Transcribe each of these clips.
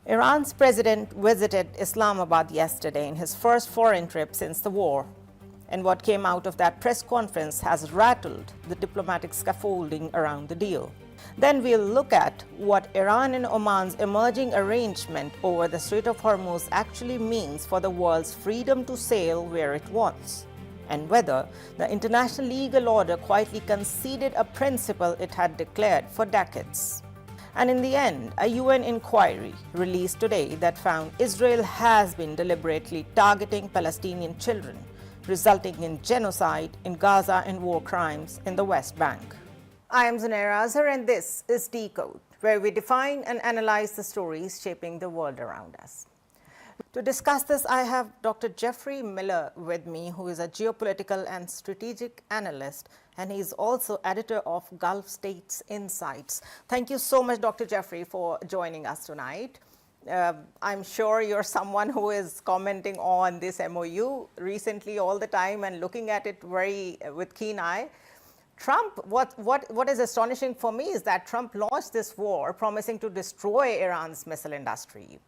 Iran's president visited Islamabad yesterday in his first foreign trip since the war. And what came out of that press conference has rattled the diplomatic scaffolding around the deal. Then we'll look at what Iran and Oman's emerging arrangement over the Strait of Hormuz actually means for the world's freedom to sail where it wants, and whether the international legal order quietly conceded a principle it had declared for decades. And in the end, a UN inquiry released today that found Israel has been deliberately targeting Palestinian children, resulting in genocide in Gaza and war crimes in the West Bank. I am Zunaira Azhar, and this is Decode, where we define and analyze the stories shaping the world around us. To discuss this, I have Dr. Jeffrey Miller with me, who is a geopolitical and strategic analyst, and he's also editor of Gulf States Insights. Thank you so much, Dr. Jeffrey, for joining us tonight. I'm sure you're someone who is commenting on this MOU recently all the time and looking at it with keen eye. Trump, what is astonishing for me is that Trump launched this war promising to destroy Iran's missile industry.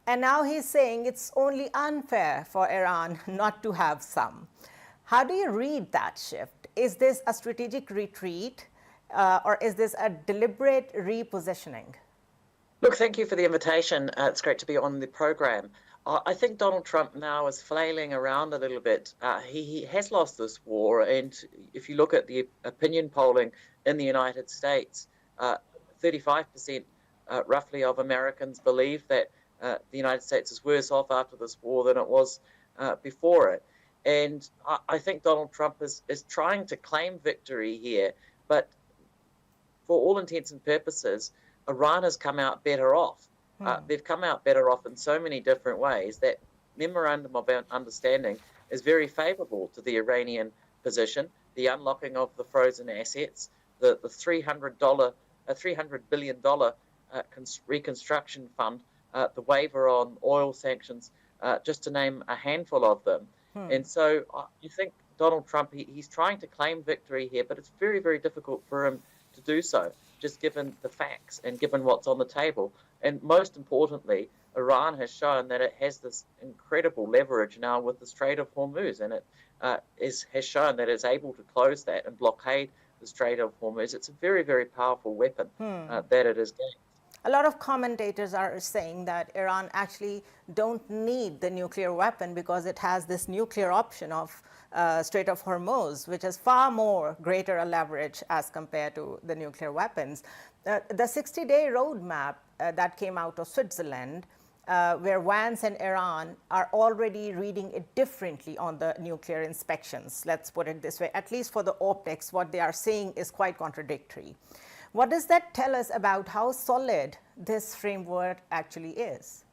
And now he's saying it's only unfair for Iran not to have some. How do you read that shift? Is this a strategic retreat or is this a deliberate repositioning? Look, thank you for the invitation. It's great to be on the program. I think Donald Trump now is flailing around a little bit. He has lost this war, and if you look at the opinion polling in the United States, 35% roughly of Americans believe that the United States is worse off after this war than it was before it. And I think Donald Trump is trying to claim victory here, but for all intents and purposes, Iran has come out better off. They've come out better off in so many different ways. That Memorandum of Understanding is very favorable to the Iranian position, the unlocking of the frozen assets, the $300 billion reconstruction fund, the waiver on oil sanctions, just to name a handful of them. And so you think Donald Trump, he's trying to claim victory here, but it's very, very difficult for him to do so, just given the facts and given what's on the table. And most importantly, Iran has shown that it has this incredible leverage now with the Strait of Hormuz, and it has shown that it's able to close that and blockade the Strait of Hormuz. It's a very, very powerful weapon that it has gained. A lot of commentators are saying that Iran actually don't need the nuclear weapon because it has this nuclear option of Strait of Hormuz, which is far more greater a leverage as compared to the nuclear weapons. The 60-day roadmap that came out of Switzerland, where Vance and Iran are already reading it differently on the nuclear inspections, let's put it this way, at least for the optics, what they are saying is quite contradictory. What does that tell us about how solid this framework actually is?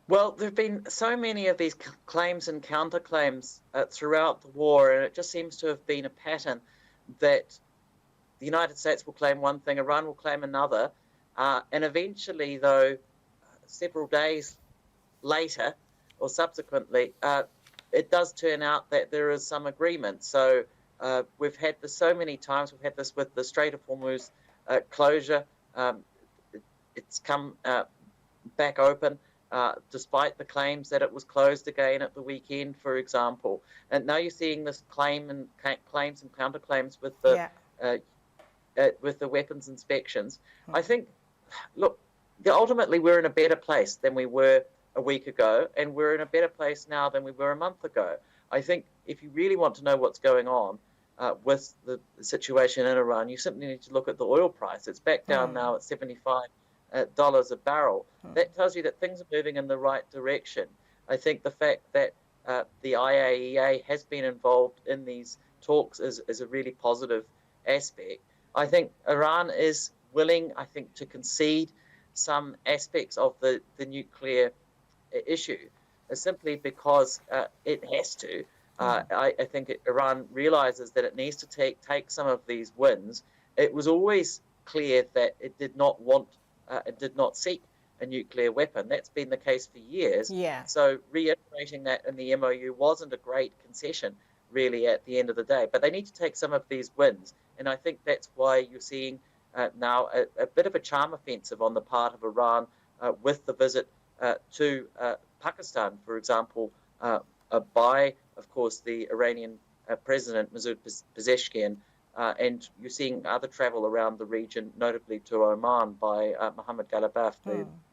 Well, there have been so many of these claims and counterclaims throughout the war, and it just seems to have been a pattern that the United States will claim one thing, Iran will claim another, and eventually, though, several days later or subsequently, it does turn out that there is some agreement. So we've had this so many times. We've had this with the Strait of Hormuz closure. It's come back open despite the claims that it was closed again at the weekend, for example. And now you're seeing this claims and counterclaims with the weapons inspections. I think, look, ultimately we're in a better place than we were a week ago, and we're in a better place now than we were a month ago. I think if you really want to know what's going on with the situation in Iran, you simply need to look at the oil price. It's back down now at $75 a barrel. That tells you that things are moving in the right direction. I think the fact that the IAEA has been involved in these talks is a really positive aspect. I think Iran is willing, to concede some aspects of the nuclear issue simply because it has to. I think Iran realizes that it needs to take some of these wins. It was always clear that it did not seek a nuclear weapon. That's been the case for years. Yeah. So reiterating that in the MOU wasn't a great concession, really, at the end of the day. But they need to take some of these wins. And I think that's why you're seeing now a bit of a charm offensive on the part of Iran with the visit to Pakistan, for example, by, of course, the Iranian President Masoud Pezeshkian, and you're seeing other travel around the region, notably to Oman by Mohammad Ghalibaf,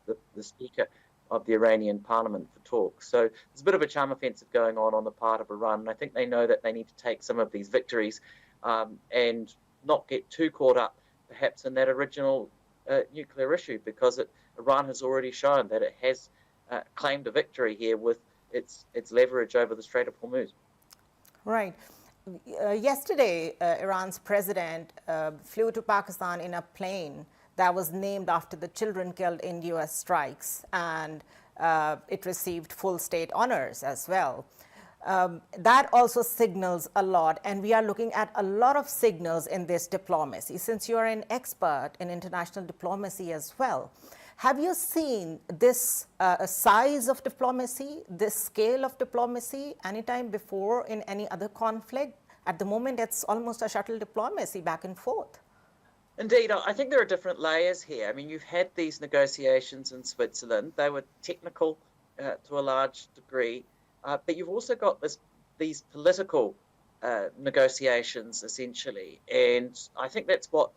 the Speaker of the Iranian Parliament, for talks. So there's a bit of a charm offensive going on the part of Iran, and I think they know that they need to take some of these victories and not get too caught up, perhaps, in that original nuclear issue, because Iran has already shown that it has claimed a victory here with its leverage over the Strait of Hormuz. Right. Yesterday, Iran's president flew to Pakistan in a plane that was named after the children killed in U.S. strikes, and it received full state honors as well. That also signals a lot, and we are looking at a lot of signals in this diplomacy. Since you are an expert in international diplomacy as well, have you seen this size of diplomacy, this scale of diplomacy, anytime before in any other conflict? At the moment, it's almost a shuttle diplomacy back and forth. Indeed, I think there are different layers here. I mean, you've had these negotiations in Switzerland. They were technical to a large degree, but you've also got these political negotiations, essentially. And I think that's what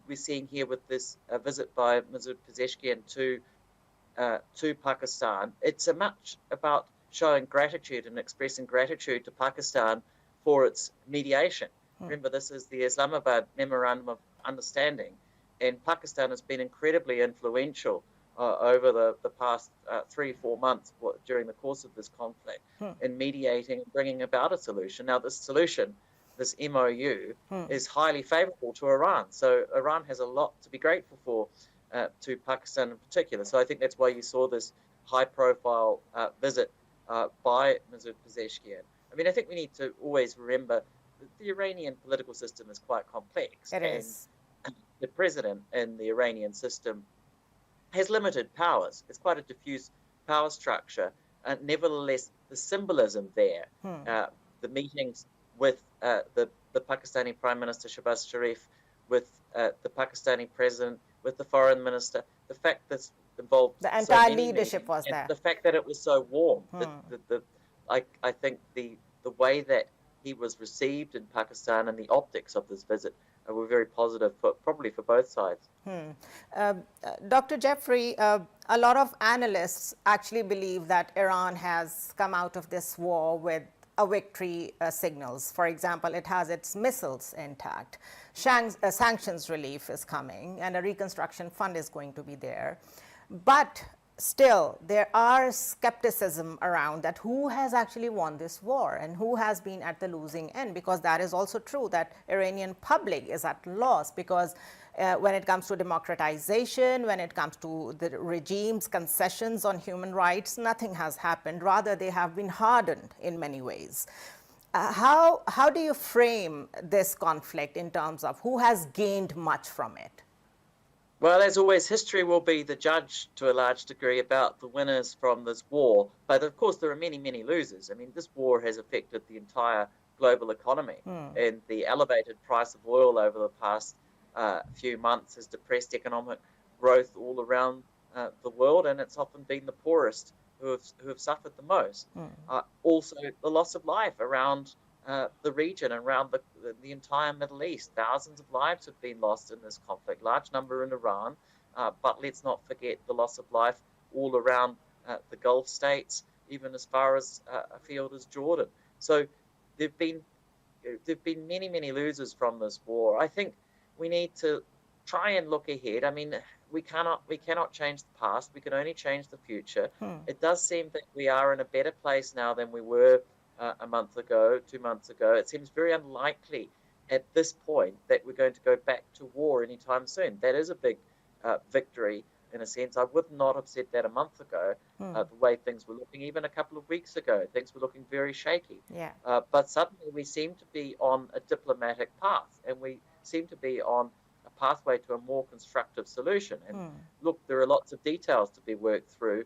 we're seeing here with this visit by Masoud Pezeshkian to Pakistan. It's much about showing gratitude and expressing gratitude to Pakistan for its mediation. Remember, this is the Islamabad Memorandum of Understanding, and Pakistan has been incredibly influential over the past 3-4 months during the course of this conflict in mediating and bringing about a solution. Now, this solution, this MOU, is highly favorable to Iran. So Iran has a lot to be grateful for to Pakistan in particular. So I think that's why you saw this high-profile visit by Masoud Pezeshkian. I mean, I think we need to always remember that the Iranian political system is quite complex. It is. And the president in the Iranian system has limited powers. It's quite a diffuse power structure. Nevertheless, the symbolism there, the meetings with the Pakistani Prime Minister Shehbaz Sharif, with the Pakistani president, with the foreign minister, the fact that involved the entire so many leadership meetings, was there. the fact that it was so warm, I think the way that he was received in Pakistan and the optics of this visit were very positive, probably for both sides. Dr. Jeffrey, a lot of analysts actually believe that Iran has come out of this war with a victory signals. For example, it has its missiles intact. Sanctions relief is coming, and a reconstruction fund is going to be there. But still, there are skepticism around that who has actually won this war and who has been at the losing end, because that is also true that Iranian public is at loss, because when it comes to democratization, when it comes to the regime's concessions on human rights, nothing has happened. Rather, they have been hardened in many ways. How do you frame this conflict in terms of who has gained much from it? Well, as always, history will be the judge to a large degree about the winners from this war. But of course, there are many, many losers. I mean, this war has affected the entire global economy, and the elevated price of oil over the past few months has depressed economic growth all around the world, and it's often been the poorest who have suffered the most. Also, the loss of life around the region, around the entire Middle East. Thousands of lives have been lost in this conflict, large number in Iran, but let's not forget the loss of life all around the Gulf states, even as far as afield as Jordan. So there've been many, many losers from this war. I think we need to try and look ahead. I mean, we cannot change the past. We can only change the future. It does seem that we are in a better place now than we were a month ago, 2 months ago. It seems very unlikely at this point that we're going to go back to war anytime soon. That is a big victory in a sense. I would not have said that a month ago, the way things were looking. Even a couple of weeks ago, things were looking very shaky. But suddenly we seem to be on a diplomatic path, and we seem to be on a pathway to a more constructive solution. And look, there are lots of details to be worked through.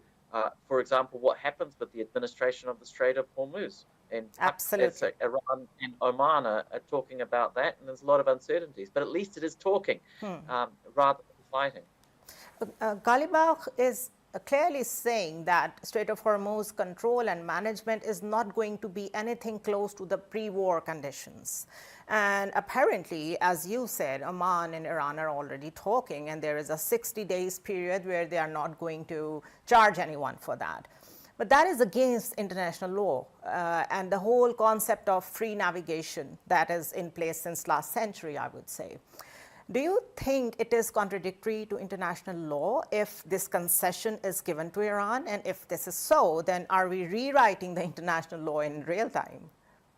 For example, what happens with the administration of the Strait of Hormuz. And absolutely, Iran and Oman are talking about that, and there's a lot of uncertainties. But at least it is talking rather than fighting. Ghalibaf is clearly saying that Strait of Hormuz control and management is not going to be anything close to the pre-war conditions. And apparently, as you said, Oman and Iran are already talking, and there is a 60 days period where they are not going to charge anyone for that. But that is against international law and the whole concept of free navigation that is in place since last century, I would say. Do you think it is contradictory to international law if this concession is given to Iran? And if this is so, then are we rewriting the international law in real time?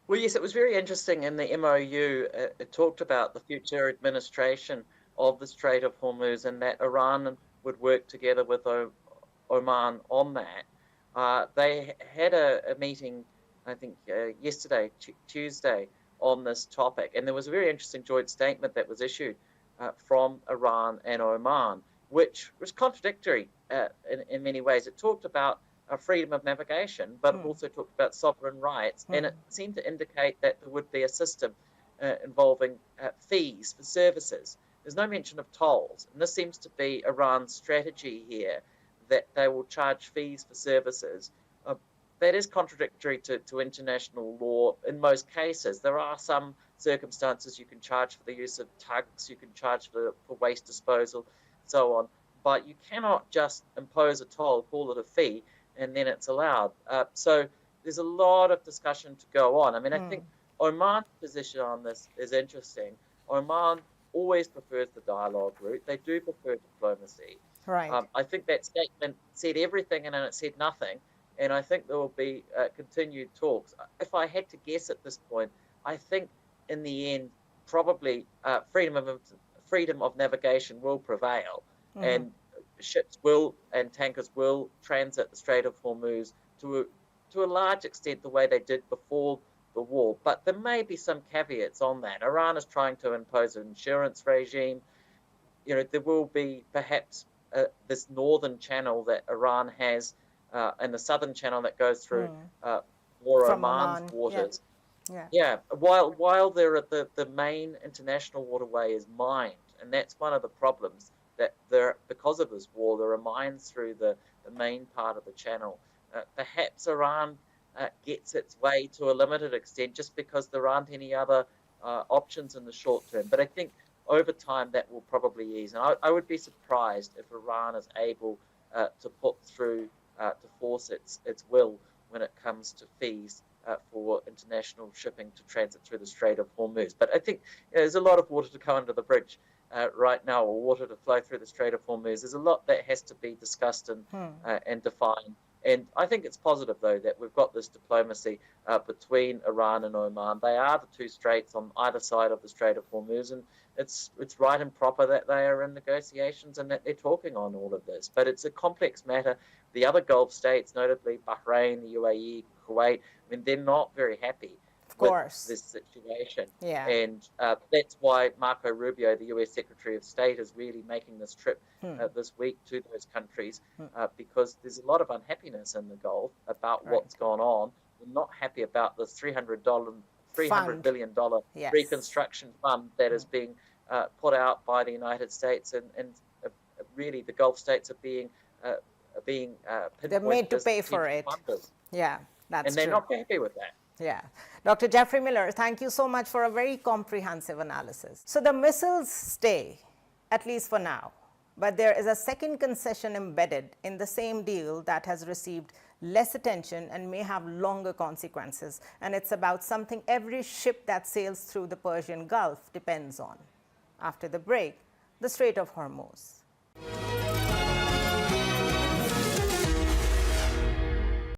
Well, yes, it was very interesting in the MOU. It talked about the future administration of the Strait of Hormuz and that Iran would work together with Oman on that. They had a meeting, I think, yesterday, Tuesday, on this topic. And there was a very interesting joint statement that was issued from Iran and Oman, which was contradictory in many ways. It talked about freedom of navigation, but it also talked about sovereign rights, and it seemed to indicate that there would be a system involving fees for services. There's no mention of tolls, and this seems to be Iran's strategy here, that they will charge fees for services. That is contradictory to international law in most cases. There are some circumstances you can charge for the use of tugs, you can charge for waste disposal, so on, but you cannot just impose a toll, call it a fee, and then it's allowed. So there's a lot of discussion to go on. I mean, I think Oman's position on this is interesting. Oman always prefers the dialogue route. They do prefer diplomacy. Right. I think that statement said everything and then it said nothing. And I think there will be continued talks. If I had to guess at this point, I think in the end, probably freedom of navigation will prevail, and ships will and tankers will transit the Strait of Hormuz to a large extent the way they did before the war. But there may be some caveats on that. Iran is trying to impose an insurance regime. You know, there will be perhaps this northern channel that Iran has. And the southern channel that goes through Oman's waters. Yeah. While they're at the main international waterway is mined, and that's one of the problems that because of this war, there are mines through the main part of the channel. Perhaps Iran gets its way to a limited extent just because there aren't any other options in the short term. But I think over time that will probably ease. And I would be surprised if Iran is able to put through to force its will when it comes to fees for international shipping to transit through the Strait of Hormuz. But I think there's a lot of water to go under the bridge right now, or water to flow through the Strait of Hormuz. There's a lot that has to be discussed and defined. And I think it's positive, though, that we've got this diplomacy between Iran and Oman. They are the two straits on either side of the Strait of Hormuz, and it's right and proper that they are in negotiations and that they're talking on all of this. But it's a complex matter. The other Gulf states, notably Bahrain, the UAE, Kuwait, I mean, they're not very happy with this situation. Yeah. And that's why Marco Rubio, the US Secretary of State, is really making this trip this week to those countries because there's a lot of unhappiness in the Gulf about what's gone on. We're not happy about this $300 billion reconstruction fund that is being put out by the United States, and really the Gulf states are being they're made to pay for it. Funders. Yeah, that's and they're true. not happy with that. Yeah. Dr. Jeffrey Miller, thank you so much for a very comprehensive analysis. So the missiles stay, at least for now, but there is a second concession embedded in the same deal that has received less attention and may have longer consequences, and it's about something every ship that sails through the Persian Gulf depends on. After the break, the Strait of Hormuz.